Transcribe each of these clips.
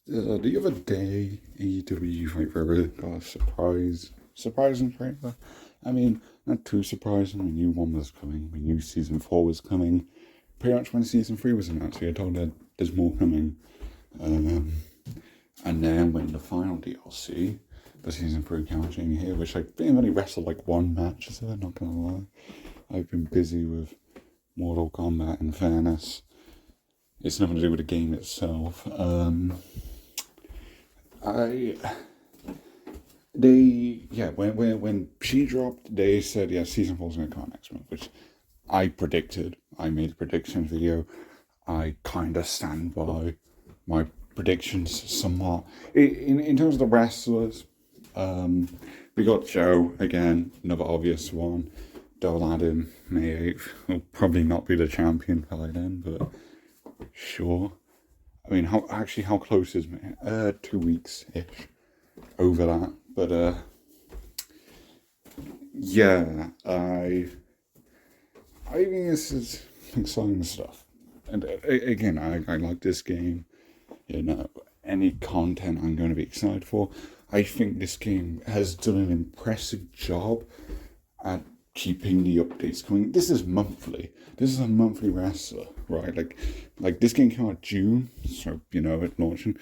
The other day, AEW Fight Forever got a surprising trailer. I mean, not too surprising. We knew one was coming. We knew season 4 was coming. Pretty much when season 3 was announced, we were told that there's more coming. And then when the final DLC, the season 3 counting here, which I think I've only wrestled like one match, so I'm not gonna lie. I've been busy with Mortal Kombat, in fairness. It's nothing to do with the game itself. When she dropped, they said, yeah, season 4 is going to come out next month, which I predicted. I made a prediction video. I kind of stand by my predictions somewhat. In terms of the wrestlers, we got Joe, again, another obvious one. Dole Adam, May 8th. Will probably not be the champion by then, but sure. I mean, how close is May? 2 weeks-ish over that. But, yeah, I think this is exciting stuff. And again, I like this game. You know, any content I'm going to be excited for. I think this game has done an impressive job at keeping the updates coming. This is monthly. This is a monthly wrestler, right? Like this game came out June, so you know it launching.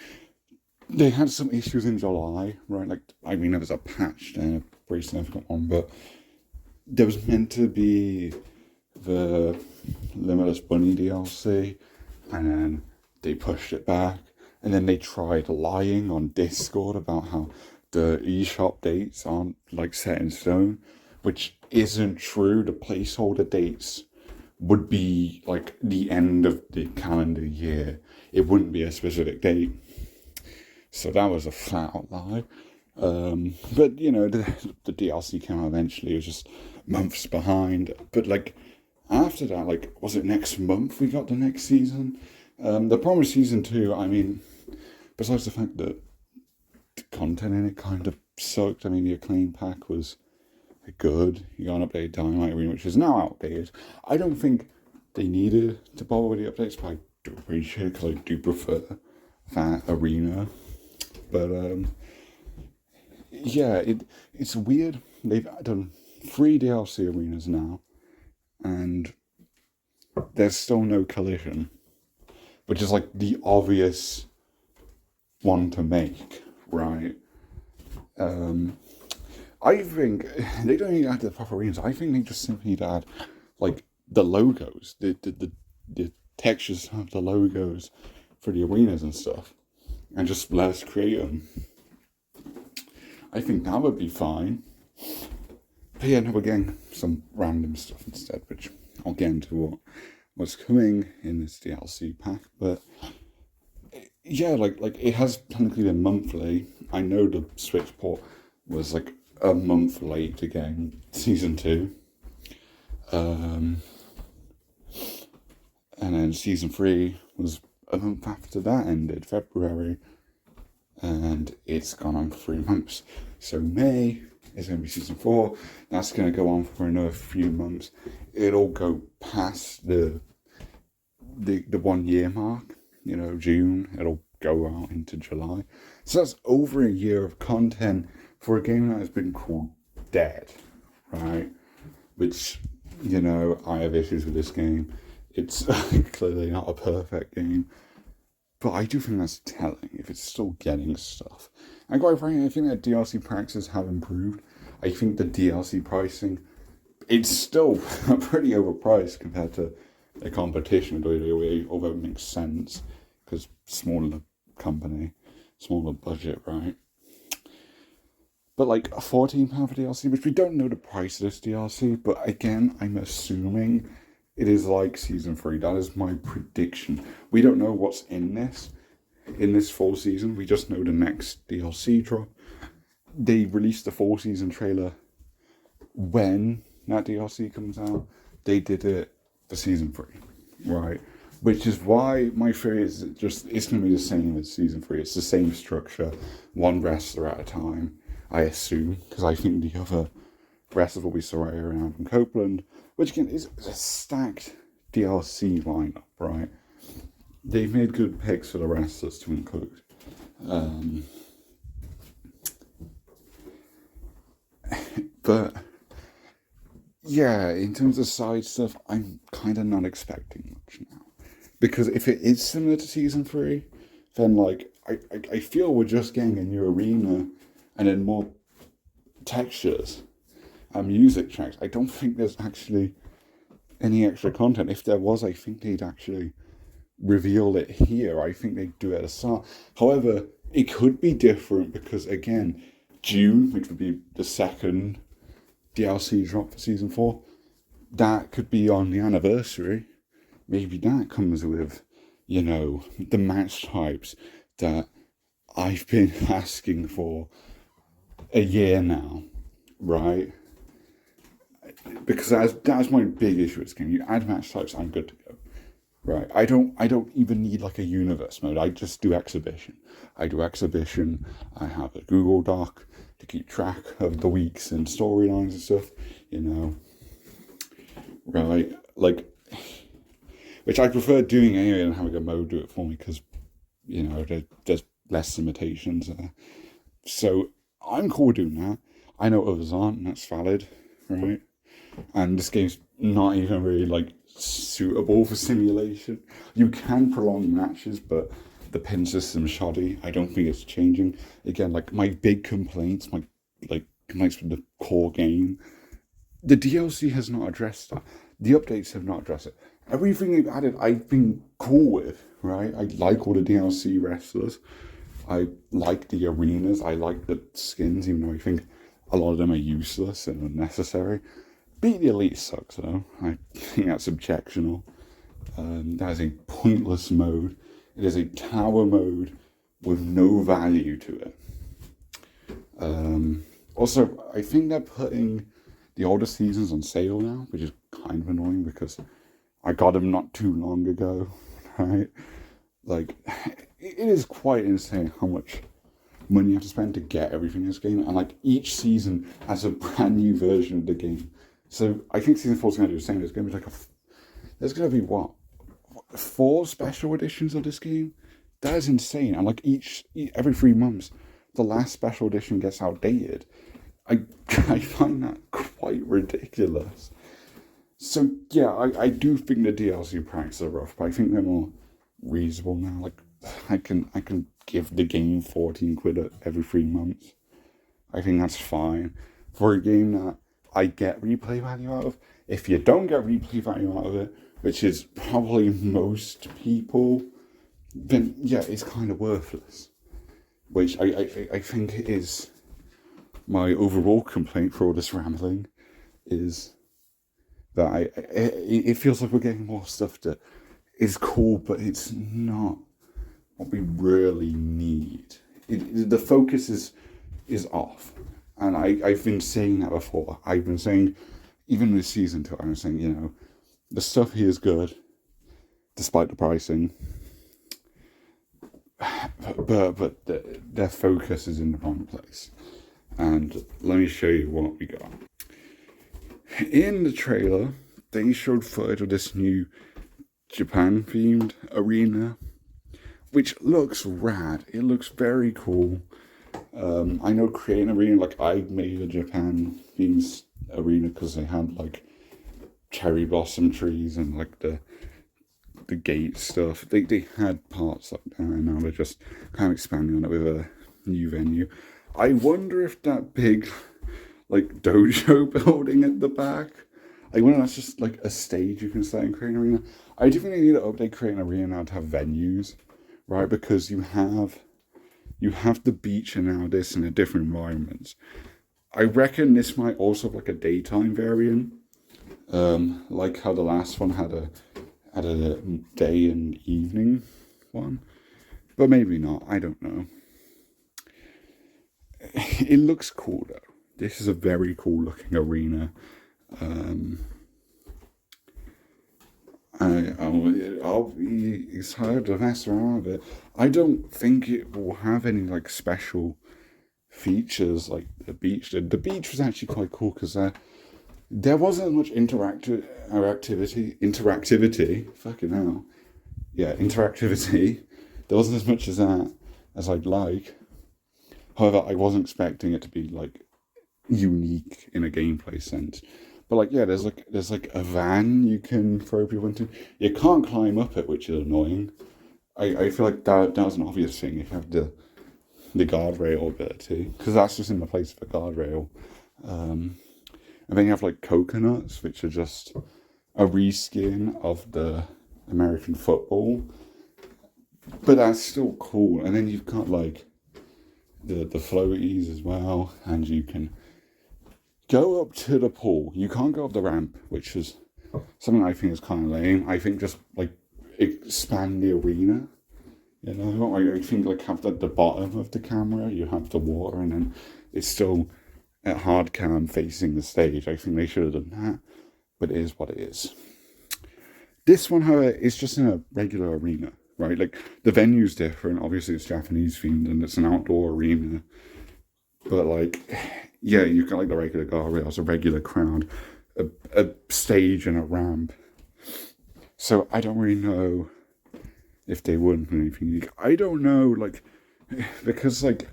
They had some issues in July, right? Like I mean, there was a patch and a pretty significant one, but there was meant to be the Limitless Bunny DLC, and then they pushed it back, and then they tried lying on Discord about how the eShop dates aren't like set in stone, which isn't true. The placeholder dates would be like the end of the calendar year. It wouldn't be a specific date. So that was a flat out lie. But you know, the DLC came out eventually. It was just months behind. But like after that, like was it next month we got the next season? The problem with season 2, I mean, besides the fact that the content in it kind of sucked. I mean, the Acclaim pack was good. You got an updated Dynamite Arena, which is now outdated. I don't think they needed to bother with the updates, but I do appreciate it because I do prefer that arena. But yeah, it's weird. They've done 3 DLC arenas now, and there's still no Collision, which is like the obvious one to make, right? I think they don't need to add the proper arenas. I think they just simply need to add like the logos, the textures of the logos for the arenas and stuff, and just let us create them. I think that would be fine. But yeah, no, we're getting some random stuff instead, which I'll get into what's coming in this DLC pack. But yeah, like it has technically been monthly. I know the Switch port was like a month late again, season 2. And then season 3 was a month after that ended, February. And it's gone on for 3 months. So May is going to be season 4. That's going to go on for another few months. It'll go past the 1 year mark, you know, June. It'll go out into July. So that's over a year of content for a game that has been called Dead, right? Which, you know, I have issues with this game. It's clearly not a perfect game. But I do think that's telling if it's still getting stuff. And quite frankly, I think that DLC practices have improved. I think the DLC pricing, it's still pretty overpriced compared to the competition with WWE, although it makes sense because smaller company, smaller budget, right? But like a £14 for DLC, which we don't know the price of this DLC, but again, I'm assuming it is like season 3. That is my prediction. We don't know what's in this full season. We just know the next DLC drop. They released the full season trailer when that DLC comes out. They did it for season 3, right? Which is why my theory is it's going to be the same as season 3. It's the same structure, one wrestler at a time, I assume, because I think the other wrestlers will be Soraya and Adam Copeland, which again is a stacked DLC lineup, right? They've made good picks for the wrestlers to include. But yeah, in terms of side stuff, I'm kind of not expecting much now. Because if it is similar to season 3, then like I feel we're just getting a new arena and then more textures and music tracks. I don't think there's actually any extra content. If there was, I think they'd actually reveal it here. I think they'd do it at the start. However, it could be different because, again, June, which would be the second DLC drop for season 4, that could be on the anniversary. Maybe that comes with, the match types that I've been asking for a year now, right? Because that's my big issue with this game. You add match types, I'm good to go. Right. I don't even need like a universe mode. I just do exhibition. I do exhibition. I have a Google Doc to keep track of the weeks and storylines and stuff, Right. Like, which I prefer doing anyway than having a mode do it for me because, there's less limitations there. So I'm cool with doing that. I know others aren't, and that's valid, right? And this game's not even really like suitable for simulation. You can prolong matches, but the pin system's shoddy. I don't think it's changing. Again, like my big complaints, complaints with the core game, the DLC has not addressed that. The updates have not addressed it. Everything they've added, I've been cool with, right? I like all the DLC wrestlers. I like the arenas. I like the skins, even though I think a lot of them are useless and unnecessary. Beat the Elite sucks, though. I think that's objectionable. That is a pointless mode. It is a tower mode with no value to it. Also, I think they're putting the older seasons on sale now, which is kind of annoying because I got them not too long ago, right? Like, it is quite insane how much money you have to spend to get everything in this game, and like each season has a brand new version of the game. So I think season 4 is going to do the same. There's going to be there's going to be 4 special editions of this game? That is insane. And like every 3 months, the last special edition gets outdated. I find that quite ridiculous. So yeah, I do think the DLC packs are rough, but I think they're more reasonable now. Like I can give the game 14 quid every 3 months. I think that's fine for a game that I get replay value out of. If you don't get replay value out of it, which is probably most people, then yeah, it's kind of worthless. Which I think is my overall complaint for all this rambling, is that it feels like we're getting more stuff that is cool, but it's not what we really need. The focus is off. And I've been saying that before. I've been saying, even with season 2, I was saying, the stuff here is good, despite the pricing. But their focus is in the wrong place. And let me show you what we got. In the trailer, they showed footage of this new Japan-themed arena, which looks rad. It looks very cool. I know creating an arena, like I made a Japan-themed arena because they had like cherry blossom trees and like the gate stuff. They had parts like that, and now they're just kind of expanding on it with a new venue. I wonder if that big like dojo building at the back, I wonder if that's just like a stage you can set in Create Arena. I do think they need to update Create Arena now to have venues, right? Because you have the beach and now this in a different environments. I reckon this might also have like a daytime variant, like how the last one had a day and evening one, but maybe not. I don't know. It looks cool though. This is a very cool looking arena. I'll be excited to mess around with it. I don't think it will have any like special features like the beach did. The beach was actually quite cool because there wasn't much interactivity. Fucking hell. Yeah, interactivity. There wasn't as much as that. as I'd like. However, I wasn't expecting it to be like unique in a gameplay sense. But like, yeah, there's like a van you can throw people into. You can't climb up it, which is annoying. I feel like that was an obvious thing. You have the guardrail ability, because that's just in the place of the guardrail. And then you have like coconuts, which are just a reskin of the American football, but that's still cool. And then you've got like the floaties as well, and you can go up to the pool. You can't go up the ramp, which is something I think is kind of lame. I think just like expand the arena. You know, I think like have the bottom of the camera, you have the water, and then it's still at hard cam facing the stage. I think they should have done that, but it is what it is. This one, however, is just in a regular arena, right? Like the venue's different. Obviously, it's Japanese themed and it's an outdoor arena, but like, yeah, you've got like the regular guardrails, a regular crowd, a stage, and a ramp. So I don't really know if they wouldn't do anything unique. I don't know, like, because like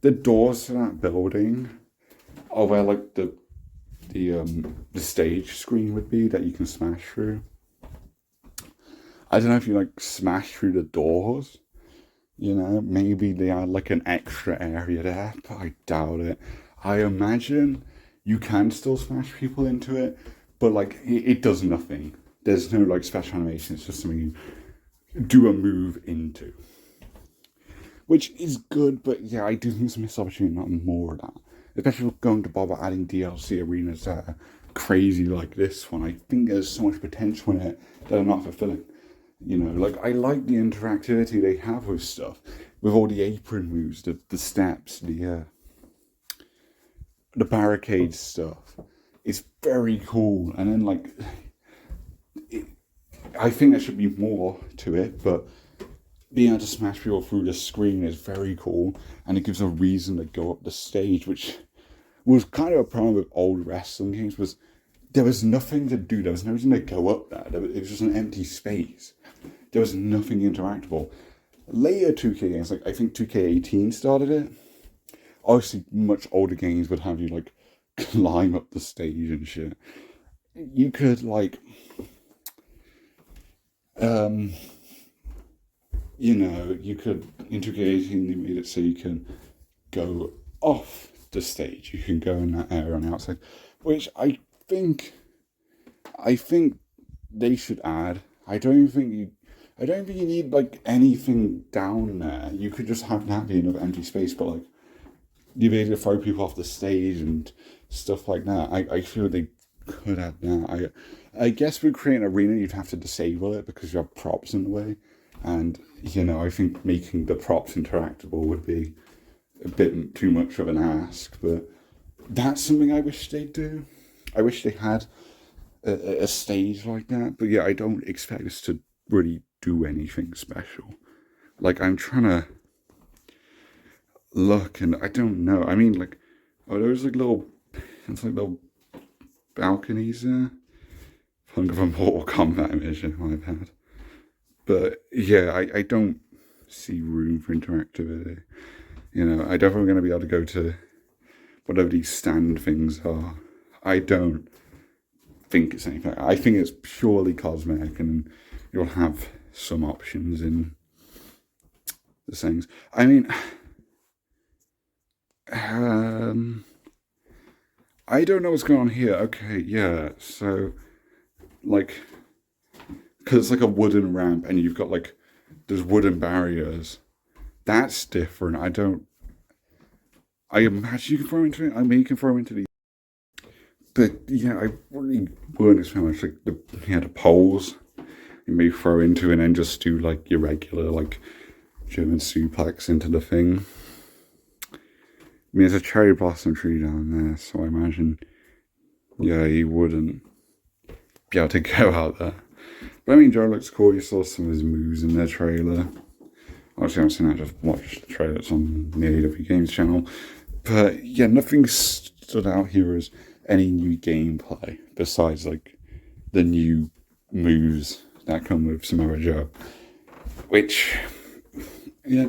the doors to that building are where like the stage screen would be that you can smash through. I don't know if you like smash through the doors. You know, maybe they add like an extra area there, but I doubt it. I imagine you can still smash people into it, but like it does nothing. There's no like special animation. It's just something you do a move into, which is good. But yeah, I do think it's a missed opportunity, not more of that. Especially if we're going to bother adding DLC arenas that are crazy like this one. I think there's so much potential in it that I'm not fulfilling. You know, like I like the interactivity they have with stuff, with all the apron moves, the steps, the barricade stuff. It's very cool, and then like, I think there should be more to it, but being able to smash people through the screen is very cool, and it gives a reason to go up the stage, which was kind of a problem with old wrestling games. Was there was nothing to do. There was no reason to go up there. It was just an empty space. There was nothing interactable. Later 2K games, like I think 2K18 started it. Obviously, much older games would have you like climb up the stage and shit. You could like, you know, you could in 2K18 they made it so you can go off the stage. You can go in that area on the outside, which I think they should add. I don't think you need like anything down there. You could just have that be enough empty space, but like the ability to throw people off the stage and stuff like that. I feel they could add that. I guess with creating an arena, you'd have to disable it because you have props in the way, and you know, I think making the props interactable would be a bit too much of an ask. But that's something I wish they'd do. I wish they had a stage like that. But yeah, I don't expect us to really do anything special. Like, I'm trying to look, and I don't know. I mean, like, there's like little balconies there. Think of a Mortal Kombat image in my head. But yeah, I don't see room for interactivity. You know, I definitely going to be able to go to whatever these stand things are. I don't think it's anything. I think it's purely cosmetic, and you'll have some options in the things. I mean, I don't know what's going on here. Okay, yeah, so, like, because it's like a wooden ramp, and you've got, like, there's wooden barriers. That's different. I imagine you can throw into it. I mean, you can throw into the... But, yeah, I really wouldn't expect much. Like, the poles you may throw into, and then just do, like, your regular, like, German suplex into the thing. I mean, there's a cherry blossom tree down there, so I imagine, yeah, you wouldn't be able to go out there. But I mean, Joe looks cool. You saw some of his moves in their trailer. Obviously, I'm saying I just watched the trailer. It's on the AEW Games channel. But yeah, nothing stood out here as any new gameplay besides like the new moves that come with Samoa Joe. Which, yeah,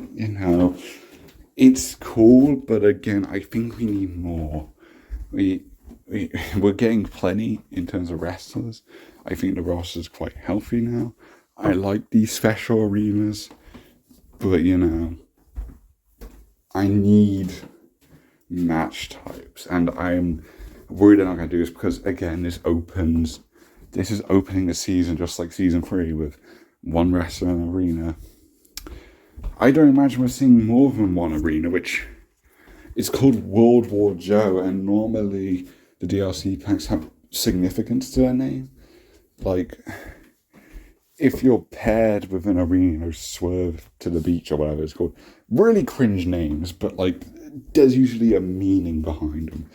it's cool, but again, I think we need more. We, we're getting plenty in terms of wrestlers. I think the roster's quite healthy now. I like these special arenas, but I need match types, and I'm worried they're not going to do this because, again, this is opening the season just like season 3 with one wrestler in an arena. I don't imagine we're seeing more than one arena, which is called World War Joe, and normally the DLC packs have significance to their name. Like, if you're paired with an arena, Swerve to the Beach or whatever it's called, really cringe names, but like, there's usually a meaning behind them.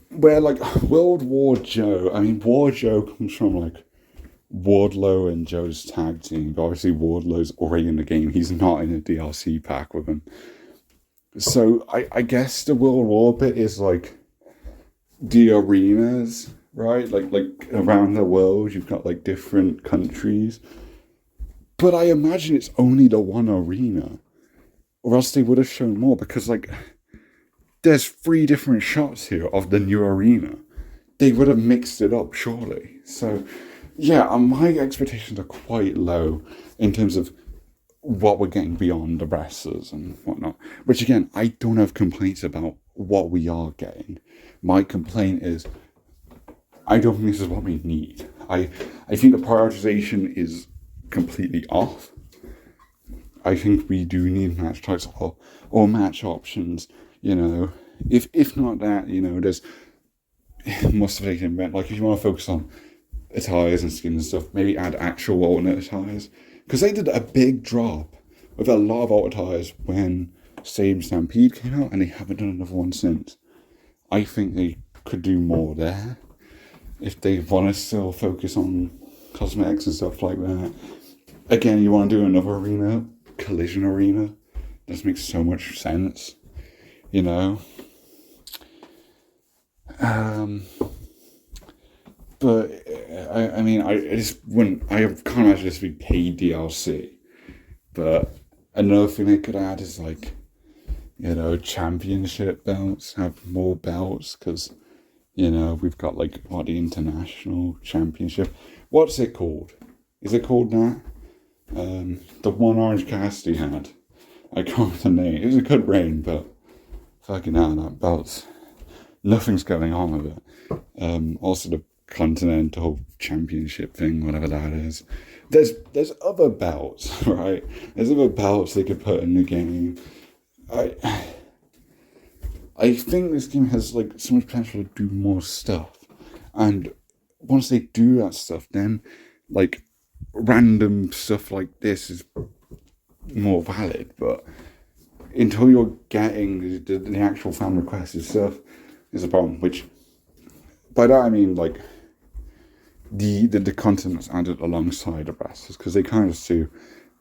Where like World War Joe, I mean, War Joe comes from like Wardlow and Joe's tag team, but obviously Wardlow's already in the game. He's not in a DLC pack with him. So I guess the World War bit is like the arenas, right? Like around the world, you've got like different countries. But I imagine it's only the one arena, or else they would have shown more, because like there's 3 different shots here of the new arena. They would have mixed it up, surely. So yeah, my expectations are quite low in terms of what we're getting beyond the wrestlers and whatnot. Which again, I don't have complaints about what we are getting. My complaint is, I don't think this is what we need. I think the prioritization is completely off. I think we do need match types or match options. If not that, there's more stuff they can invent. Like if you want to focus on attires and skins and stuff, maybe add actual alternate attires. Because they did a big drop with a lot of alt attires when Stadium Stampede came out, and they haven't done another one since. I think they could do more there if they want to still focus on cosmetics and stuff like that. Again, you want to do another arena, Collision Arena. This makes so much sense, But I mean, I just wouldn't. I can't imagine this would be paid DLC. But another thing they could add is like, championship belts, have more belts, because we've got like the international championship. What's it called? Is it called that? The one Orange Cassidy had. I can't remember the name. It was a good reign, but fucking hell, that belt's nothing's going on with it. Also the Continental Championship thing, whatever that is. There's other belts, right? There's other belts they could put in the game. I think this game has like so much potential to do more stuff, and once they do that stuff, then like random stuff like this is more valid. But until you're getting the actual fan requested stuff, is a problem. Which by that I mean like the content that's added alongside the wrestlers, because they kind of do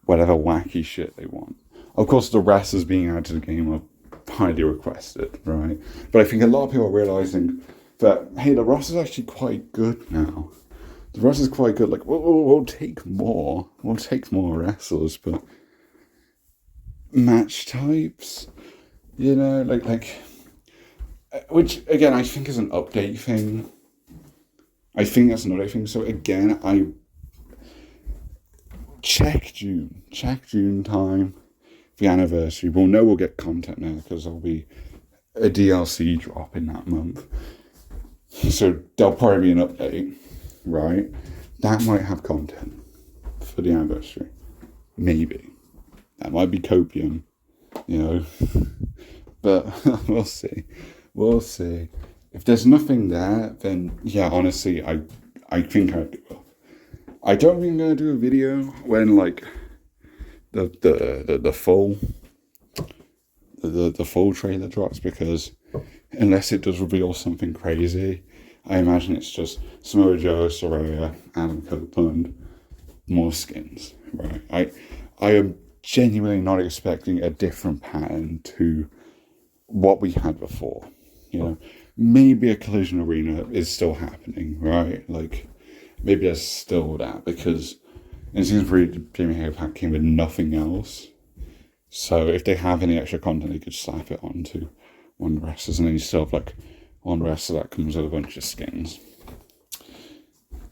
whatever wacky shit they want. Of course, the wrestlers being added to the game are highly requested, right? But I think a lot of people are realizing that, hey, the roster's actually quite good now. The roster's quite good. Like, we'll take more. We'll take more wrestlers, but match types, like, which again I think is an update thing. I think that's another thing. So again, I check June time, the anniversary. We'll know we'll get content now because there'll be a DLC drop in that month. So there'll probably be an update, right? That might have content for the anniversary. Maybe. That might be copium, But we'll see. We'll see. If there's nothing there, then yeah, honestly, I think I'd give up. I don't think I'm gonna do a video when like the full trailer drops, because unless it does reveal something crazy, I imagine it's just Samoa Joe, Soraya, Adam Copeland, more skins. Right? I am genuinely not expecting a different pattern to what we had before. Maybe a Collision Arena is still happening, right? Like, maybe there's still that, because in Season 3, the Jamie Hager pack came with nothing else. So if they have any extra content, they could slap it onto one of the wrestlers, and then you still have like one wrestler that comes with a bunch of skins.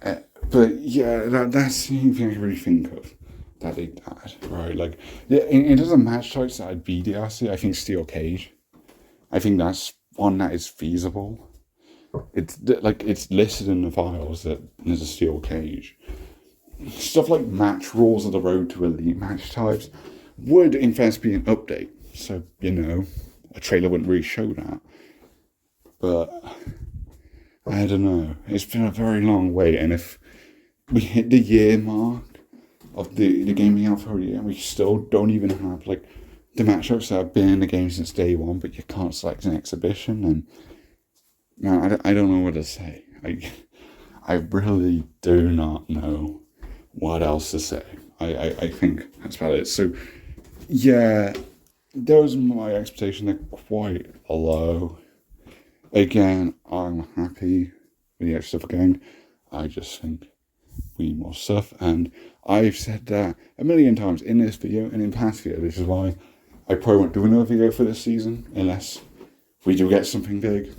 But yeah, that's the only thing I can really think of that they had, right? Like, yeah, in terms of match types that I'd be DRC, I think Steel Cage. I think that's one that is feasible. It's like it's listed in the files that there's a Steel Cage. Stuff like match rules of the road to elite match types would, in fact, be an update. So, a trailer wouldn't really show that. But I don't know. It's been a very long wait, and if we hit the year mark of the game being out for a year, and we still don't even have like the matchups that have been in the game since day one, but you can't select an exhibition, and man, I don't know what to say. I really do not know what else to say. I think that's about it. So yeah, those are my expectations. They're quite low. Again, I'm happy with the extra stuff again. I just think we need more stuff, and I've said that a million times in this video and in past videos. This is why I probably won't do another video for this season unless we do get something big.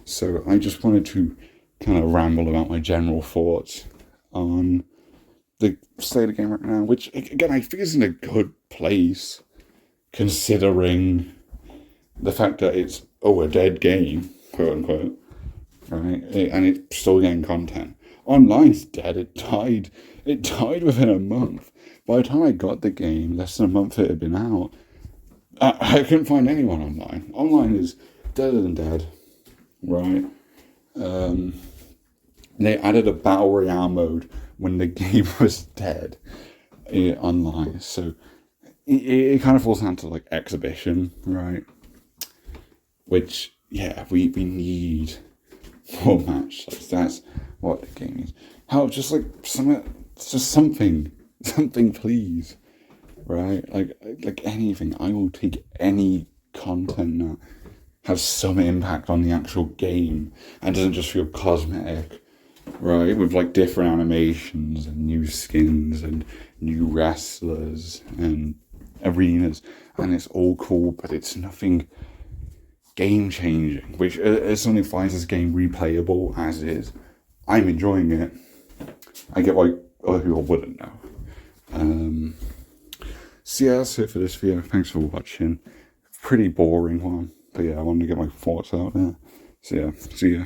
So I just wanted to kind of ramble about my general thoughts on the state of the game right now, which again I think is in a good place considering the fact that it's a dead game, quote unquote, right? And it's still getting content. Online's dead. It died within a month. By the time I got the game, less than a month it had been out, I couldn't find anyone online. Online is deader than dead, right? They added a battle royale mode when the game was dead online, so it kind of falls down to like exhibition, right? Which, yeah, we need more match. Like, that's what the game needs. How, just like something, please, right? Like anything. I will take any content that has some impact on the actual game and doesn't just feel cosmetic, right? With like different animations and new skins and new wrestlers and arenas, and it's all cool, but it's nothing game changing, which is something that finds this game replayable as is. I'm enjoying it. I get why other people wouldn't know. So yeah, that's it for this video. Thanks for watching. Pretty boring one, but yeah, I wanted to get my thoughts out there. So yeah, see ya.